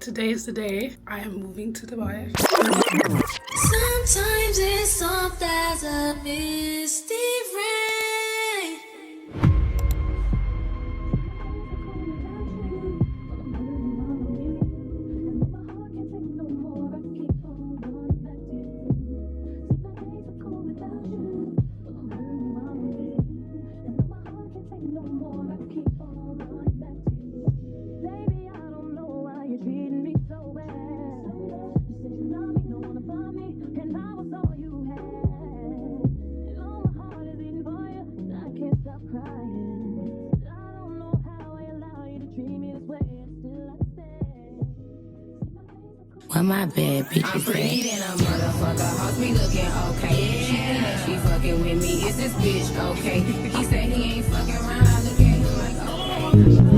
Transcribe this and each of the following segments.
today is the day I am moving to Dubai. Sometimes it's soft as a misty rain. Where my bad bitches I'm pretty than a motherfucker, hoes be looking okay. She thinks she fucking with me, is this bitch okay? He said he ain't fucking around, I look at him like okay.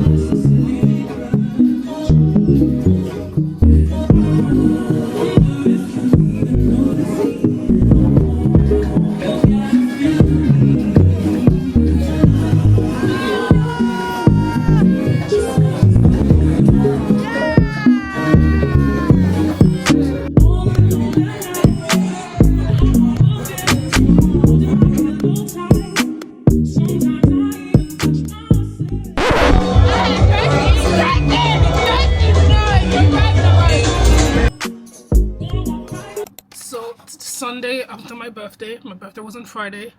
So Sunday after my birthday was on Friday.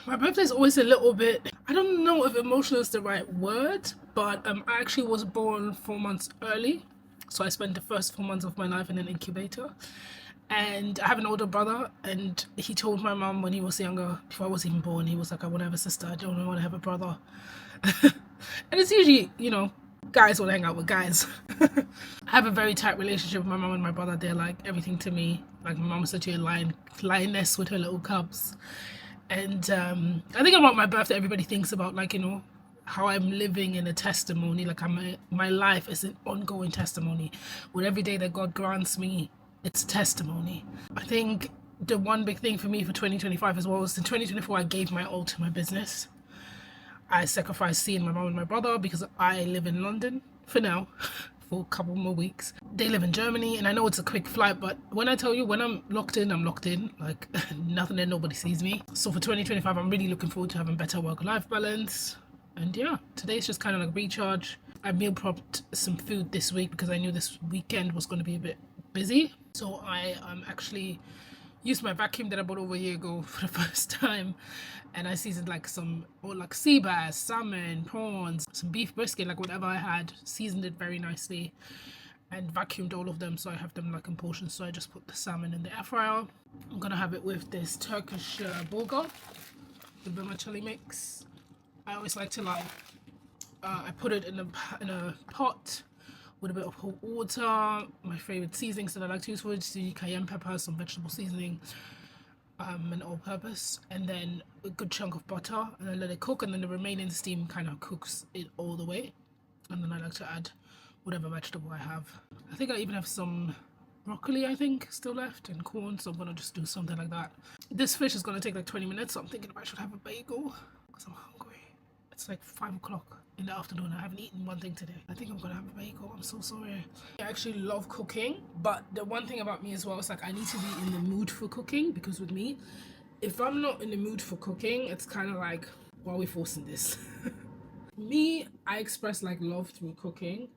My birthday is always a little bit, I don't know if emotional is the right word, but I actually was born 4 months early. So I spent the first 4 months of my life in an incubator. And I have an older brother, and he told my mom when he was younger, before I was even born, he was like, I want to have a sister, I don't want to have a brother. And it's usually, you know, guys will hang out with guys. I have a very tight relationship with my mom and my brother. They're like everything to me. Like my mom's such a lioness with her little cubs. And I think about my birthday, everybody thinks about, like, you know, how I'm living in a testimony. Like my life is an ongoing testimony. With every day that God grants me, it's a testimony. I think the one big thing for me for 2025 as well is in 2024 I gave my all to my business. I sacrificed seeing my mom and my brother because I live in London for now, for a couple more weeks. They live in Germany, and I know it's a quick flight, but when I tell you, when I'm locked in, I'm locked in. Like, nothing and nobody sees me. So for 2025, I'm really looking forward to having better work-life balance. And yeah, today's just kind of like recharge. I meal prepped some food this week because I knew this weekend was going to be a bit busy. So I actually used my vacuum that I bought over a year ago for the first time, and I seasoned like some sea bass, salmon, prawns, some beef brisket, like whatever I had, seasoned it very nicely and vacuumed all of them so I have them like in portions. So I just put the salmon in the air fryer. I'm gonna have it with this Turkish bulgur, the vermicelli mix. I always like to I put it in a pot with a bit of hot water. My favorite seasonings that I like to use for it is the cayenne pepper, some vegetable seasoning, and all-purpose, and then a good chunk of butter, and then let it cook, and then the remaining steam kind of cooks it all the way. And then I like to add whatever vegetable I have. I think I even have some broccoli, I think, still left, and corn, so I'm gonna just do something like that. This fish is gonna take like 20 minutes, so I'm thinking I should have a bagel because I'm hungry. It's like 5 o'clock in the afternoon. I haven't eaten one thing today. I think I'm gonna have a bagel. I'm so sorry. I actually love cooking, but the one thing about me as well is like I need to be in the mood for cooking, because with me, if I'm not in the mood for cooking, it's kind of like, why are we forcing this? Me, I express like love through cooking.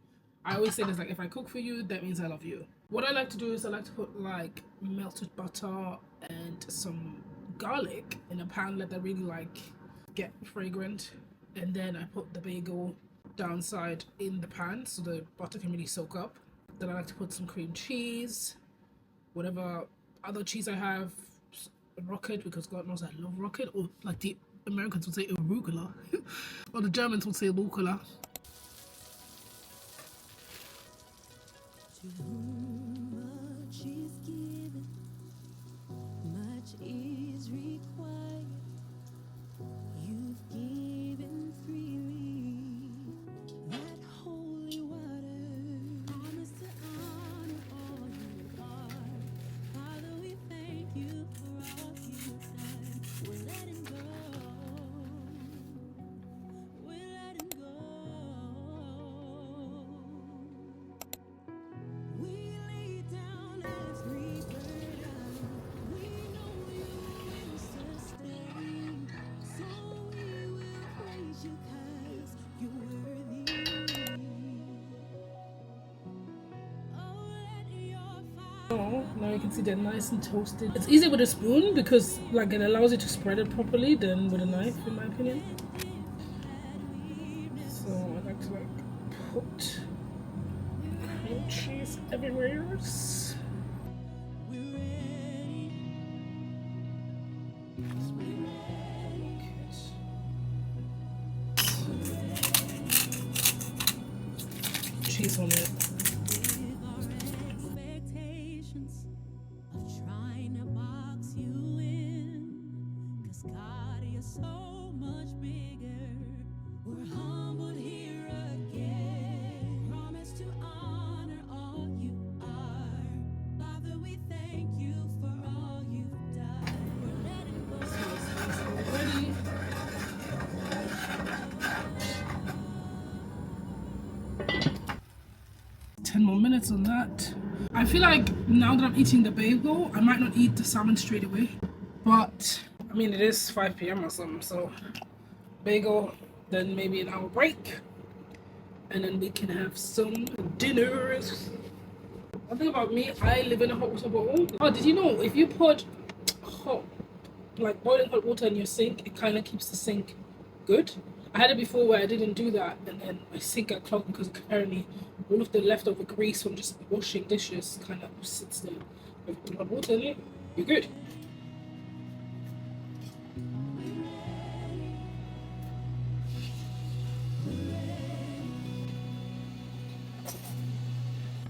I always say this, like, if I cook for you, that means I love you. What I like to do is I like to put like melted butter and some garlic in a pan, let that really like get fragrant, and then I put the bagel downside in the pan so the butter can really soak up. Then I like to put some cream cheese, whatever other cheese I have, rocket, because God knows I love rocket, or like the Americans would say arugula, or the Germans would say rucola. Much is given, much is required. You've given freely that holy water. Promise to honor all you are. Father, we thank you for all you've done. We're letting go. We're letting go. So now you can see they're nice and toasted. It's easier with a spoon because like it allows you to spread it properly than with a knife, in my opinion. So I like to like put cream cheese everywhere. Cheese on it. Expectations of trying to box you in. 'Cause God, you're so much bigger. We're humbled here again. Promise to honor all you are. Father, we thank you for all you've done. We're letting go. Ready. 10 more minutes on that. I feel like now that I'm eating the bagel, I might not eat the salmon straight away. But I mean, it is 5 p.m. or something, so bagel, then maybe an hour break, and then we can have some dinners. One thing about me, I live in a hot water bowl. Oh, did you know if you put hot, like boiling hot water in your sink, it kind of keeps the sink good? I had it before where I didn't do that, and then my sink got clogged because apparently all of the leftover grease from just washing dishes kind of sits there. If you put hot water in it, you're good.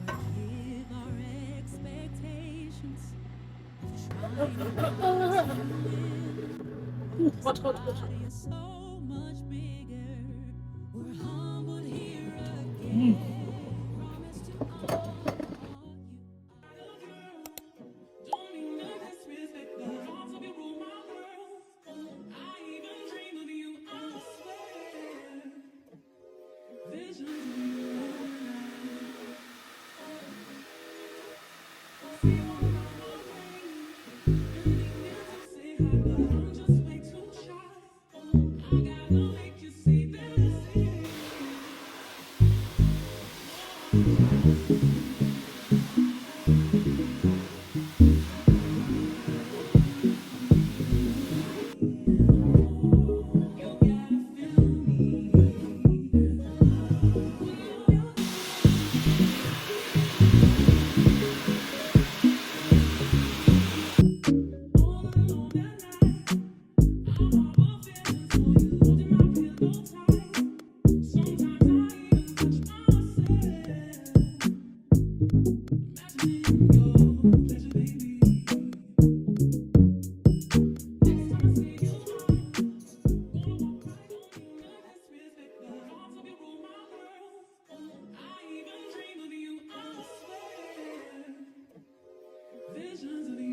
Forgive our expectations of trying to Hot, hot, hot. God, you're so much bigger. We're humbled here again. Promise to honor all you. Don't mean no disrespect, but thoughts of you rule my world. I even dream of you, I swear. Visions of you. See you on my brain. Anything to say hi, but I'm just way too shy. I gotta make you see this. Visions of you.